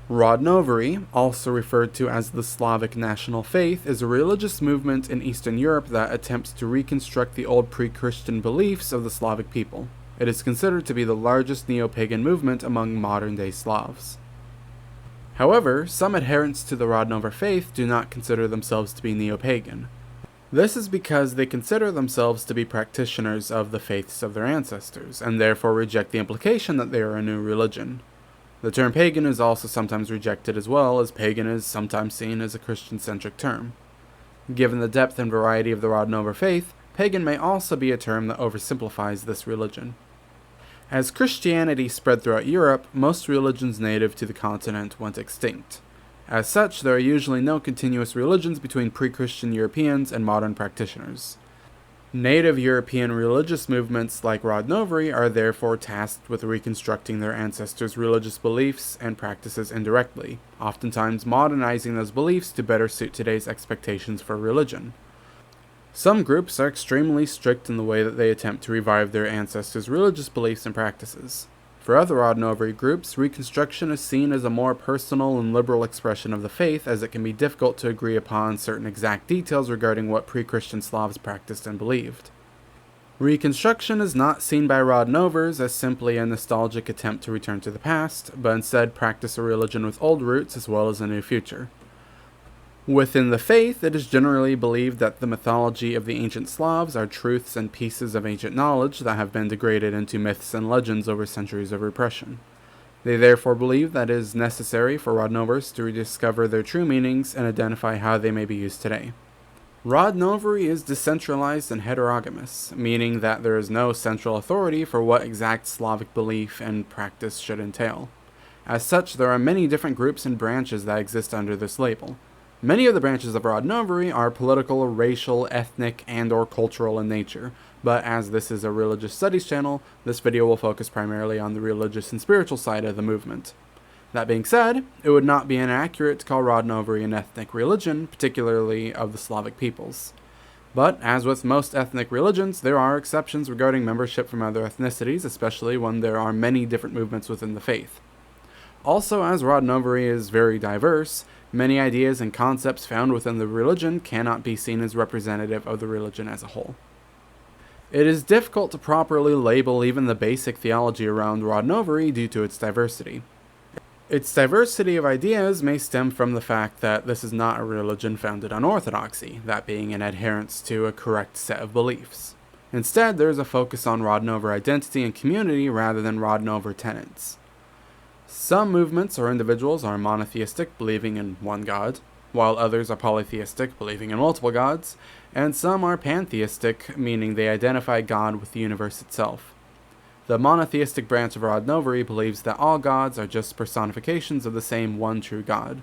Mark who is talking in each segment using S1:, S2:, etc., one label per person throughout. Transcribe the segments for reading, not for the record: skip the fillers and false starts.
S1: Rodnovery, also referred to as the Slavic National Faith, is a religious movement in Eastern Europe that attempts to reconstruct the old pre-Christian beliefs of the Slavic people. It is considered to be the largest Neopagan movement among modern-day Slavs. However, some adherents to the Rodnover faith do not consider themselves to be Neopagan. This is because they consider themselves to be practitioners of the faiths of their ancestors, and therefore reject the implication that they are a new religion. The term pagan is also sometimes rejected as well, as pagan is sometimes seen as a Christian-centric term. Given the depth and variety of the Rodnover faith, pagan may also be a term that oversimplifies this religion. As Christianity spread throughout Europe, most religions native to the continent went extinct. As such, there are usually no continuous religions between pre-Christian Europeans and modern practitioners. Native European religious movements like Rodnovery are therefore tasked with reconstructing their ancestors' religious beliefs and practices indirectly, oftentimes modernizing those beliefs to better suit today's expectations for religion. Some groups are extremely strict in the way that they attempt to revive their ancestors' religious beliefs and practices. For other Rodnovery groups, reconstruction is seen as a more personal and liberal expression of the faith, as it can be difficult to agree upon certain exact details regarding what pre-Christian Slavs practiced and believed. Reconstruction is not seen by Rodnovers as simply a nostalgic attempt to return to the past, but instead practice a religion with old roots as well as a new future. Within the faith, it is generally believed that the mythology of the ancient Slavs are truths and pieces of ancient knowledge that have been degraded into myths and legends over centuries of repression. They therefore believe that it is necessary for Rodnovers to rediscover their true meanings and identify how they may be used today. Rodnovery is decentralized and heterogamous, meaning that there is no central authority for what exact Slavic belief and practice should entail. As such, there are many different groups and branches that exist under this label. Many of the branches of Rodnovery are political, racial, ethnic, and/or cultural in nature, but as this is a religious studies channel, this video will focus primarily on the religious and spiritual side of the movement. That being said, it would not be inaccurate to call Rodnovery an ethnic religion, particularly of the Slavic peoples. But, as with most ethnic religions, there are exceptions regarding membership from other ethnicities, especially when there are many different movements within the faith. Also, as Rodnovery is very diverse, many ideas and concepts found within the religion cannot be seen as representative of the religion as a whole. It is difficult to properly label even the basic theology around Rodnovery due to its diversity. Its diversity of ideas may stem from the fact that this is not a religion founded on orthodoxy, that being an adherence to a correct set of beliefs. Instead, there is a focus on Rodnover identity and community rather than Rodnover tenets. Some movements or individuals are monotheistic, believing in one god, while others are polytheistic, believing in multiple gods, and some are pantheistic, meaning they identify God with the universe itself. The monotheistic branch of Rodnovery believes that all gods are just personifications of the same one true God.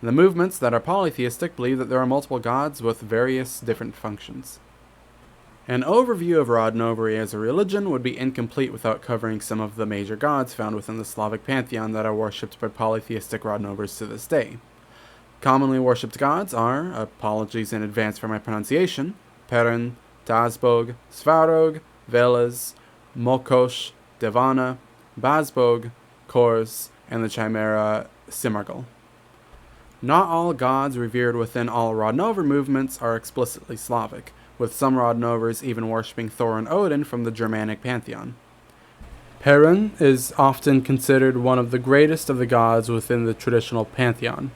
S1: The movements that are polytheistic believe that there are multiple gods with various different functions. An overview of Rodnovery as a religion would be incomplete without covering some of the major gods found within the Slavic pantheon that are worshipped by polytheistic Rodnovers to this day. Commonly worshipped gods are, apologies in advance for my pronunciation, Perun, Tazbog, Svarog, Veles, Mokosh, Devana, Bazbog, Kors, and the chimera Simargal. Not all gods revered within all Rodnover movements are explicitly Slavic, with some Rodnovers even worshipping Thor and Odin from the Germanic pantheon. Perun is often considered one of the greatest of the gods within the traditional pantheon.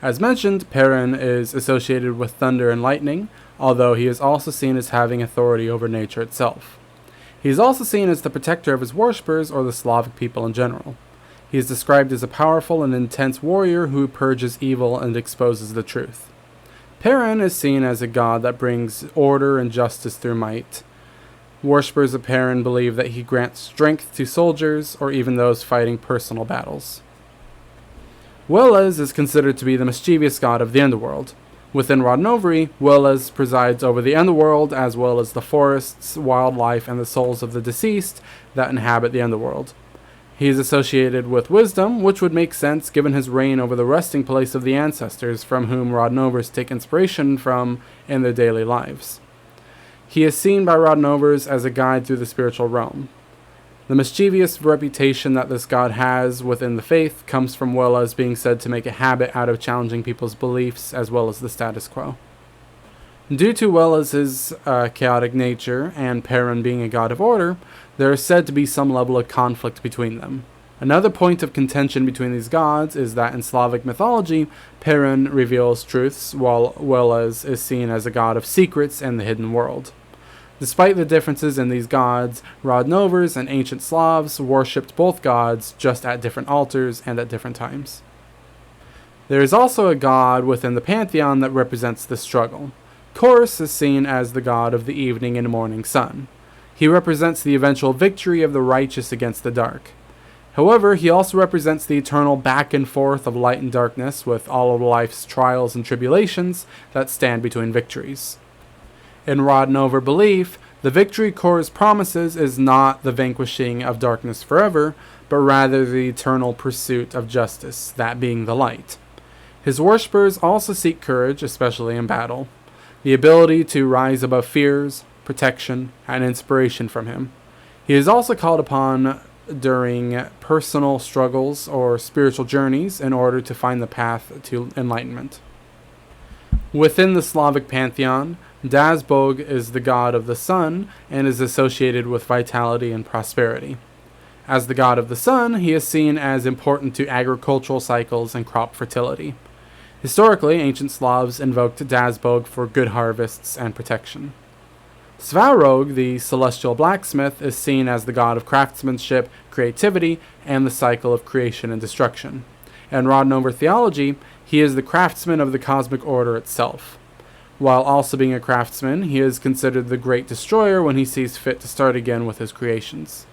S1: As mentioned, Perun is associated with thunder and lightning, although he is also seen as having authority over nature itself. He is also seen as the protector of his worshippers or the Slavic people in general. He is described as a powerful and intense warrior who purges evil and exposes the truth. Perun is seen as a god that brings order and justice through might. Worshippers of Perun believe that he grants strength to soldiers or even those fighting personal battles. Veles is considered to be the mischievous god of the underworld. Within Rodnovery, Veles presides over the underworld as well as the forests, wildlife, and the souls of the deceased that inhabit the underworld. He is associated with wisdom, which would make sense given his reign over the resting place of the ancestors from whom Rodnovers take inspiration from in their daily lives. He is seen by Rodnovers as a guide through the spiritual realm. The mischievous reputation that this god has within the faith comes from Wela's being said to make a habit out of challenging people's beliefs as well as the status quo. Due to Wela's chaotic nature and Perun being a god of order, there is said to be some level of conflict between them. Another point of contention between these gods is that in Slavic mythology, Perun reveals truths, while Wela's is seen as a god of secrets and the hidden world. Despite the differences in these gods, Rodnovers and ancient Slavs worshipped both gods, just at different altars and at different times. There is also a god within the pantheon that represents this struggle. Chorus is seen as the god of the evening and morning sun. He represents the eventual victory of the righteous against the dark. However, he also represents the eternal back and forth of light and darkness, with all of life's trials and tribulations that stand between victories. In Rodnover belief, the victory Chorus promises is not the vanquishing of darkness forever, but rather the eternal pursuit of justice, that being the light. His worshippers also seek courage, especially in battle, the ability to rise above fears, protection, and inspiration from him. He is also called upon during personal struggles or spiritual journeys in order to find the path to enlightenment. Within the Slavic pantheon, Dazbog is the god of the sun and is associated with vitality and prosperity. As the god of the sun, he is seen as important to agricultural cycles and crop fertility. Historically, ancient Slavs invoked Dazbog for good harvests and protection. Svarog, the celestial blacksmith, is seen as the god of craftsmanship, creativity, and the cycle of creation and destruction. In Rodnover theology, he is the craftsman of the cosmic order itself. While also being a craftsman, he is considered the great destroyer when he sees fit to start again with his creations.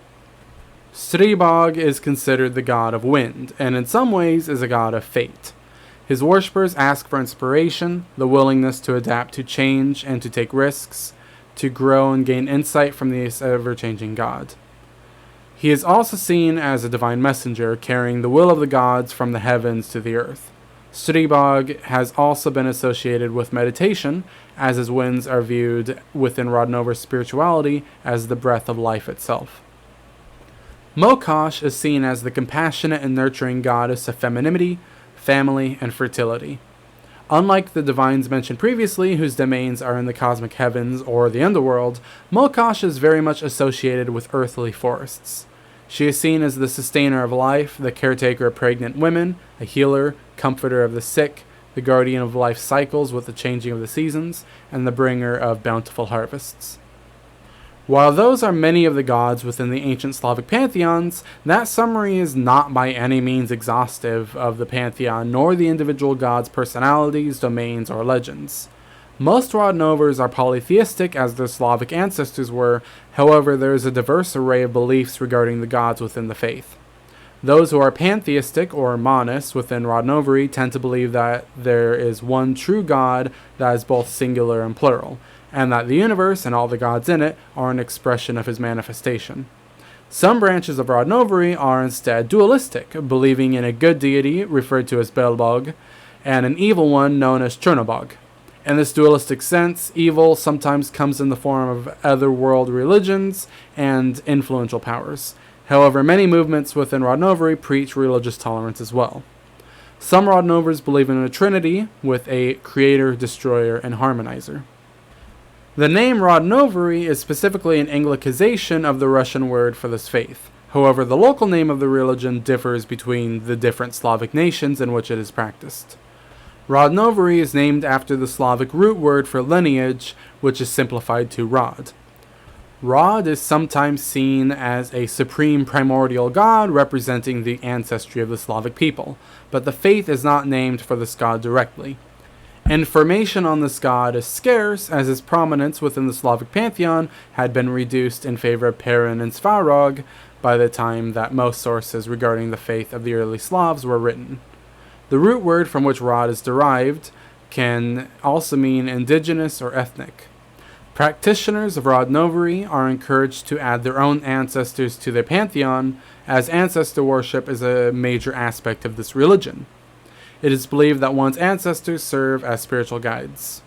S1: Stribog is considered the god of wind, and in some ways is a god of fate. His worshippers ask for inspiration, the willingness to adapt to change and to take risks, to grow and gain insight from this ever-changing god. He is also seen as a divine messenger, carrying the will of the gods from the heavens to the earth. Stribog has also been associated with meditation, as his winds are viewed within Rodnover's spirituality as the breath of life itself. Mokosh is seen as the compassionate and nurturing goddess of femininity, family, and fertility. Unlike the divines mentioned previously, whose domains are in the cosmic heavens or the underworld, Mokosh is very much associated with earthly forests. She is seen as the sustainer of life, the caretaker of pregnant women, a healer, comforter of the sick, the guardian of life cycles with the changing of the seasons, and the bringer of bountiful harvests. While those are many of the gods within the ancient Slavic pantheons, that summary is not by any means exhaustive of the pantheon, nor the individual gods' personalities, domains, or legends. Most Rodnovers are polytheistic, as their Slavic ancestors were. However, there is a diverse array of beliefs regarding the gods within the faith. Those who are pantheistic, or monists, within Rodnovery tend to believe that there is one true god that is both singular and plural, and that the universe and all the gods in it are an expression of his manifestation. Some branches of Rodnovery are instead dualistic, believing in a good deity, referred to as Belbog, and an evil one known as Chernobog. In this dualistic sense, evil sometimes comes in the form of otherworld religions and influential powers. However, many movements within Rodnovery preach religious tolerance as well. Some Rodnovers believe in a trinity with a creator, destroyer, and harmonizer. The name Rodnovery is specifically an Anglicization of the Russian word for this faith. However, the local name of the religion differs between the different Slavic nations in which it is practiced. Rodnovery is named after the Slavic root word for lineage, which is simplified to Rod. Rod is sometimes seen as a supreme primordial god representing the ancestry of the Slavic people, but the faith is not named for this god directly. Information on this god is scarce, as his prominence within the Slavic pantheon had been reduced in favor of Perun and Svarog by the time that most sources regarding the faith of the early Slavs were written. The root word from which Rod is derived can also mean indigenous or ethnic. Practitioners of Rodnovery are encouraged to add their own ancestors to their pantheon, as ancestor worship is a major aspect of this religion. It is believed that one's ancestors serve as spiritual guides.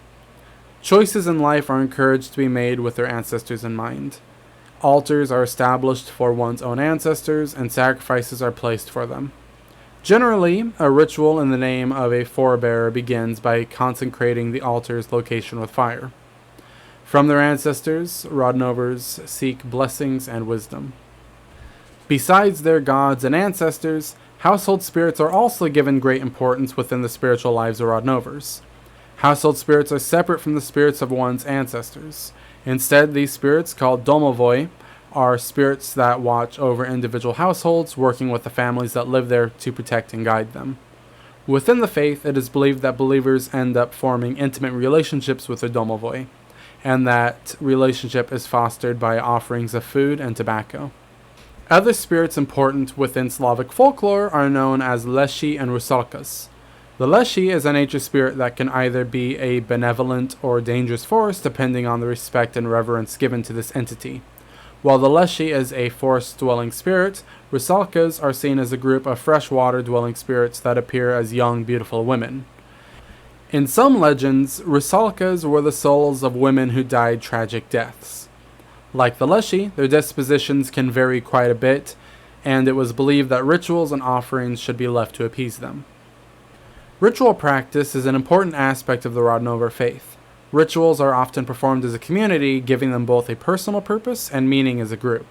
S1: Choices in life are encouraged to be made with their ancestors in mind. Altars are established for one's own ancestors, and sacrifices are placed for them. Generally, a ritual in the name of a forebearer begins by consecrating the altar's location with fire. From their ancestors, Rodnovers seek blessings and wisdom. Besides their gods and ancestors, household spirits are also given great importance within the spiritual lives of Rodnovers. Household spirits are separate from the spirits of one's ancestors. Instead, these spirits, called domovoi, are spirits that watch over individual households, working with the families that live there to protect and guide them. Within the faith, it is believed that believers end up forming intimate relationships with their domovoi, and that relationship is fostered by offerings of food and tobacco. Other spirits important within Slavic folklore are known as leshi and rusalkas. The leshi is a nature spirit that can either be a benevolent or dangerous force depending on the respect and reverence given to this entity. While the leshi is a forest-dwelling spirit, rusalkas are seen as a group of freshwater-dwelling spirits that appear as young, beautiful women. In some legends, rusalkas were the souls of women who died tragic deaths. Like the leshi, their dispositions can vary quite a bit, and it was believed that rituals and offerings should be left to appease them. Ritual practice is an important aspect of the Rodnover faith. Rituals are often performed as a community, giving them both a personal purpose and meaning as a group.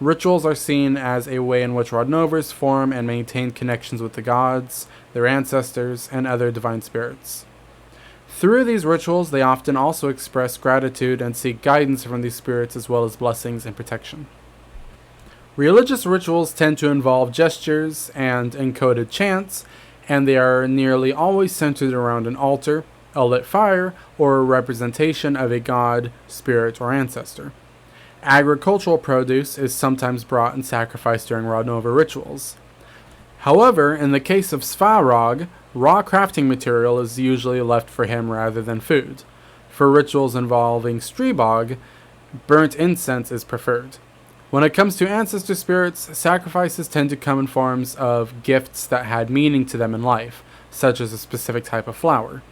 S1: Rituals are seen as a way in which Rodnovers form and maintain connections with the gods, their ancestors, and other divine spirits. Through these rituals, they often also express gratitude and seek guidance from these spirits as well as blessings and protection. Religious rituals tend to involve gestures and encoded chants, and they are nearly always centered around an altar, a lit fire, or a representation of a god, spirit, or ancestor. Agricultural produce is sometimes brought and sacrificed during Rodnover rituals. However, in the case of Svarog, raw crafting material is usually left for him rather than food. For rituals involving Stribog, burnt incense is preferred. When it comes to ancestor spirits, sacrifices tend to come in forms of gifts that had meaning to them in life, such as a specific type of flower.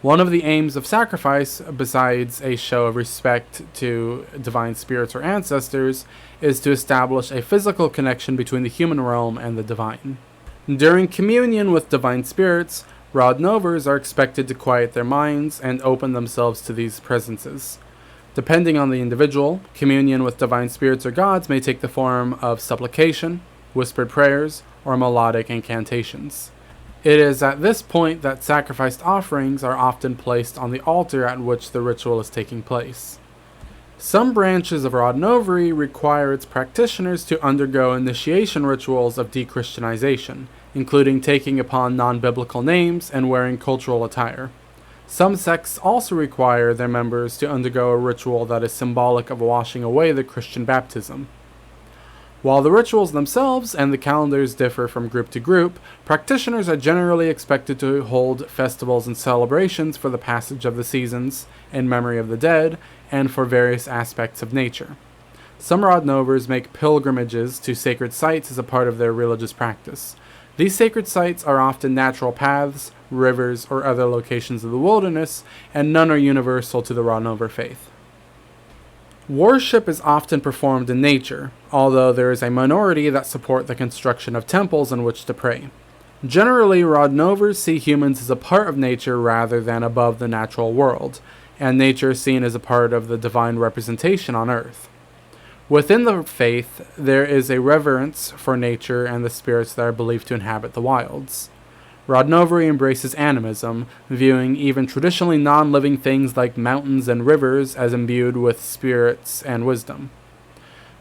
S1: One of the aims of sacrifice, besides a show of respect to divine spirits or ancestors, is to establish a physical connection between the human realm and the divine. During communion with divine spirits, Rodnovers are expected to quiet their minds and open themselves to these presences. Depending on the individual, communion with divine spirits or gods may take the form of supplication, whispered prayers, or melodic incantations. It is at this point that sacrificed offerings are often placed on the altar at which the ritual is taking place. Some branches of Rodnovery require its practitioners to undergo initiation rituals of de-Christianization, including taking upon non-biblical names and wearing cultural attire. Some sects also require their members to undergo a ritual that is symbolic of washing away the Christian baptism. While the rituals themselves and the calendars differ from group to group, practitioners are generally expected to hold festivals and celebrations for the passage of the seasons, in memory of the dead, and for various aspects of nature. Some Rodnovers make pilgrimages to sacred sites as a part of their religious practice. These sacred sites are often natural paths, rivers, or other locations of the wilderness, and none are universal to the Rodnover faith. Worship is often performed in nature, although there is a minority that support the construction of temples in which to pray. Generally, Rodnovers see humans as a part of nature rather than above the natural world, and nature is seen as a part of the divine representation on earth. Within the faith, there is a reverence for nature and the spirits that are believed to inhabit the wilds. Rodnovery embraces animism, viewing even traditionally non-living things like mountains and rivers as imbued with spirits and wisdom.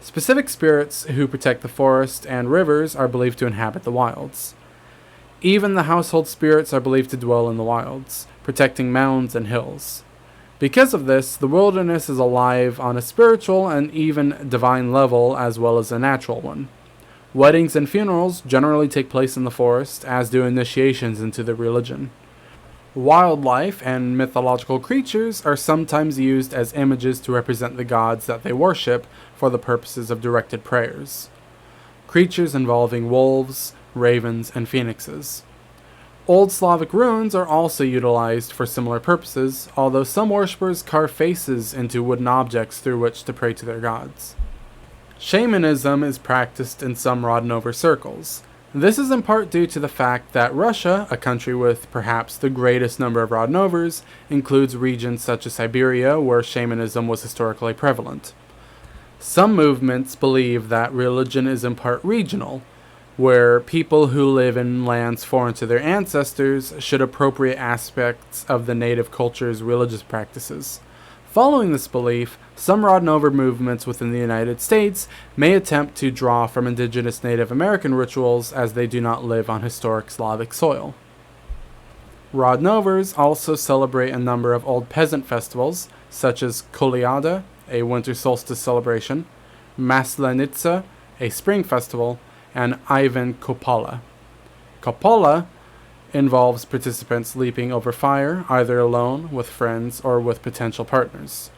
S1: Specific spirits who protect the forest and rivers are believed to inhabit the wilds. Even the household spirits are believed to dwell in the wilds, protecting mounds and hills. Because of this, the wilderness is alive on a spiritual and even divine level as well as a natural one. Weddings and funerals generally take place in the forest, as do initiations into the religion. Wildlife and mythological creatures are sometimes used as images to represent the gods that they worship for the purposes of directed prayers. Creatures involving wolves, ravens, and phoenixes. Old Slavic runes are also utilized for similar purposes, although some worshippers carve faces into wooden objects through which to pray to their gods. Shamanism is practiced in some Rodnover circles. This is in part due to the fact that Russia, a country with perhaps the greatest number of Rodnovers, includes regions such as Siberia where shamanism was historically prevalent. Some movements believe that religion is in part regional, where people who live in lands foreign to their ancestors should appropriate aspects of the native culture's religious practices. Following this belief, some Rodnover movements within the United States may attempt to draw from indigenous Native American rituals as they do not live on historic Slavic soil. Rodnovers also celebrate a number of old peasant festivals, such as Kolyada, a winter solstice celebration, Maslenitsa, a spring festival, and Ivan Kopala. Kopala involves participants leaping over fire, either alone, with friends, or with potential partners.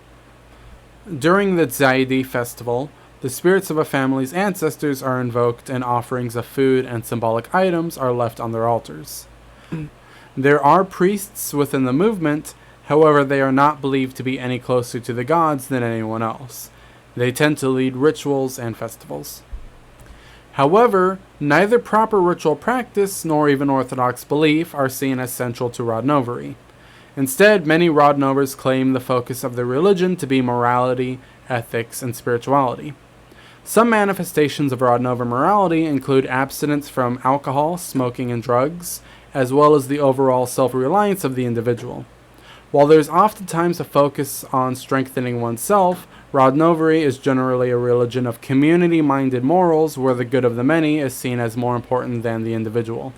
S1: During the Zaidi festival, the spirits of a family's ancestors are invoked and offerings of food and symbolic items are left on their altars. There are priests within the movement, however they are not believed to be any closer to the gods than anyone else. They tend to lead rituals and festivals. However, neither proper ritual practice nor even orthodox belief are seen as central to Rodnovery. Instead, many Rodnovers claim the focus of their religion to be morality, ethics, and spirituality. Some manifestations of Rodnover morality include abstinence from alcohol, smoking, and drugs, as well as the overall self-reliance of the individual. While there is oftentimes a focus on strengthening oneself, Rodnovery is generally a religion of community-minded morals where the good of the many is seen as more important than the individual.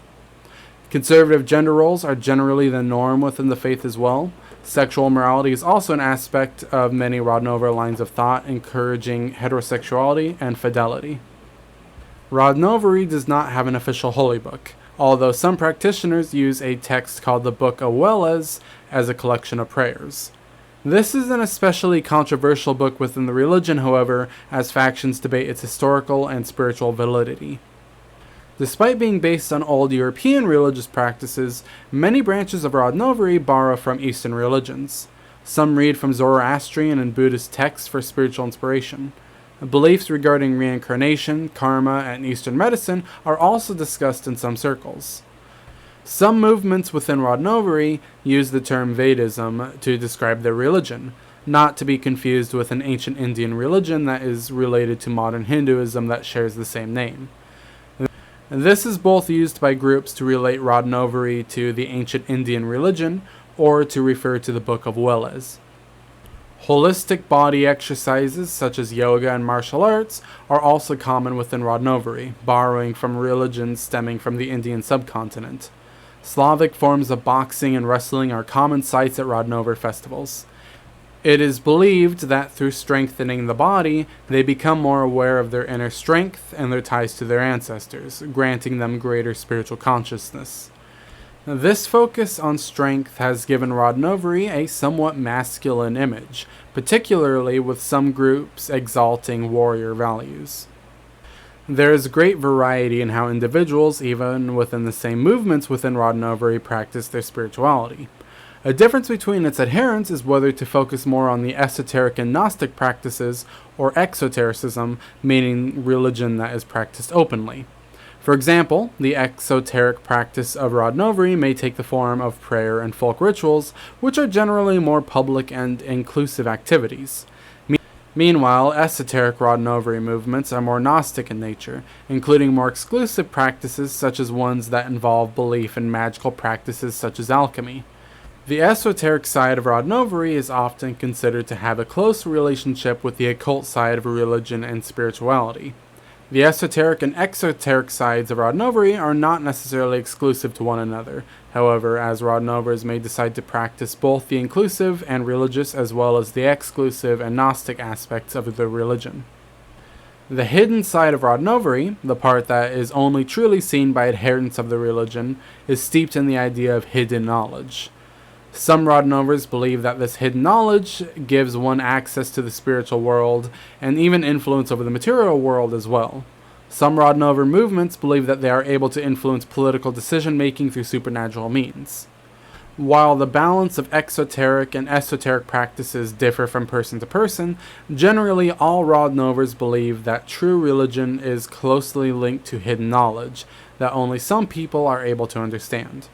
S1: Conservative gender roles are generally the norm within the faith as well. Sexual morality is also an aspect of many Rodnover lines of thought, encouraging heterosexuality and fidelity. Rodnovery does not have an official holy book, although some practitioners use a text called the Book of Weles as a collection of prayers. This is an especially controversial book within the religion, however, as factions debate its historical and spiritual validity. Despite being based on old European religious practices, many branches of Rodnovery borrow from Eastern religions. Some read from Zoroastrian and Buddhist texts for spiritual inspiration. Beliefs regarding reincarnation, karma, and Eastern medicine are also discussed in some circles. Some movements within Rodnovery use the term Vedism to describe their religion, not to be confused with an ancient Indian religion that is related to modern Hinduism that shares the same name. This is both used by groups to relate Rodnovery to the ancient Indian religion or to refer to the Book of Weles. Holistic body exercises such as yoga and martial arts are also common within Rodnovery, borrowing from religions stemming from the Indian subcontinent. Slavic forms of boxing and wrestling are common sights at Rodnover festivals. It is believed that through strengthening the body, they become more aware of their inner strength and their ties to their ancestors, granting them greater spiritual consciousness. This focus on strength has given Rodnovery a somewhat masculine image, particularly with some groups exalting warrior values. There is great variety in how individuals, even within the same movements within Rodnovery, practice their spirituality. A difference between its adherents is whether to focus more on the esoteric and Gnostic practices, or exotericism, meaning religion that is practiced openly. For example, the exoteric practice of Rodnovery may take the form of prayer and folk rituals, which are generally more public and inclusive activities. Meanwhile, esoteric Rodnovery movements are more Gnostic in nature, including more exclusive practices such as ones that involve belief in magical practices such as alchemy. The esoteric side of Rodnovery is often considered to have a close relationship with the occult side of religion and spirituality. The esoteric and exoteric sides of Rodnovery are not necessarily exclusive to one another, however, as Rodnovers may decide to practice both the inclusive and religious as well as the exclusive and Gnostic aspects of the religion. The hidden side of Rodnovery, the part that is only truly seen by adherents of the religion, is steeped in the idea of hidden knowledge. Some Rodnovers believe that this hidden knowledge gives one access to the spiritual world and even influence over the material world as well. Some Rodnover movements believe that they are able to influence political decision-making through supernatural means. While the balance of exoteric and esoteric practices differ from person to person, generally all Rodnovers believe that true religion is closely linked to hidden knowledge that only some people are able to understand.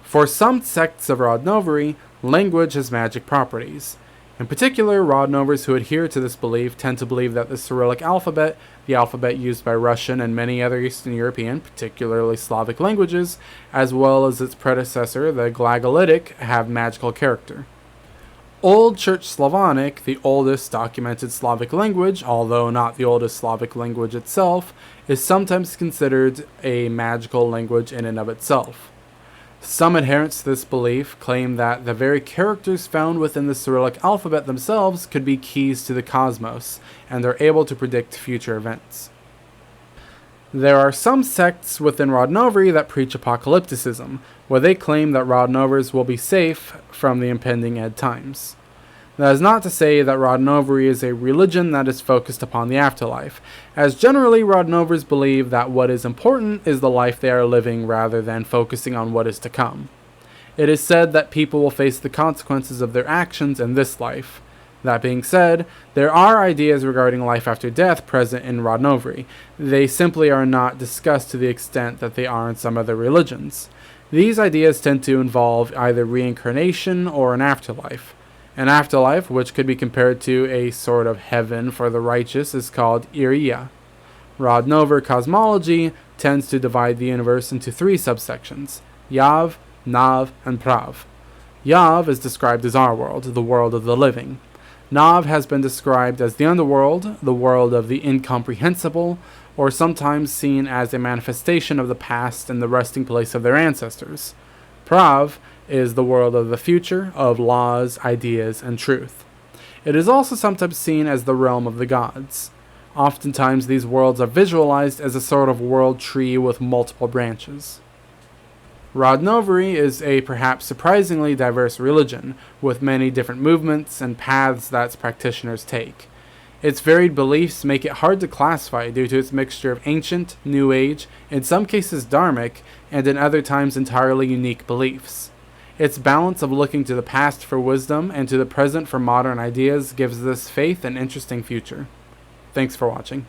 S1: For some sects of Rodnovery, language has magic properties. In particular, Rodnovers who adhere to this belief tend to believe that the Cyrillic alphabet, the alphabet used by Russian and many other Eastern European, particularly Slavic languages, as well as its predecessor, the Glagolitic, have magical character. Old Church Slavonic, the oldest documented Slavic language, although not the oldest Slavic language itself, is sometimes considered a magical language in and of itself. Some adherents to this belief claim that the very characters found within the Cyrillic alphabet themselves could be keys to the cosmos, and are able to predict future events. There are some sects within Rodnovery that preach apocalypticism, where they claim that Rodnovers will be safe from the impending end times. That is not to say that Rodnovery is a religion that is focused upon the afterlife, as generally Rodnovers believe that what is important is the life they are living rather than focusing on what is to come. It is said that people will face the consequences of their actions in this life. That being said, there are ideas regarding life after death present in Rodnovery. They simply are not discussed to the extent that they are in some other religions. These ideas tend to involve either reincarnation or an afterlife. An afterlife, which could be compared to a sort of heaven for the righteous, is called Iria. Rodnover cosmology tends to divide the universe into three subsections: Yav, Nav, and Prav. Yav is described as our world, the world of the living. Nav has been described as the underworld, the world of the incomprehensible, or sometimes seen as a manifestation of the past and the resting place of their ancestors. Prav is the world of the future, of laws, ideas, and truth. It is also sometimes seen as the realm of the gods. Oftentimes these worlds are visualized as a sort of world tree with multiple branches. Rodnovery is a perhaps surprisingly diverse religion, with many different movements and paths that its practitioners take. Its varied beliefs make it hard to classify due to its mixture of ancient, New Age, in some cases dharmic, and in other times entirely unique beliefs. Its balance of looking to the past for wisdom and to the present for modern ideas gives this faith an interesting future. Thanks for watching.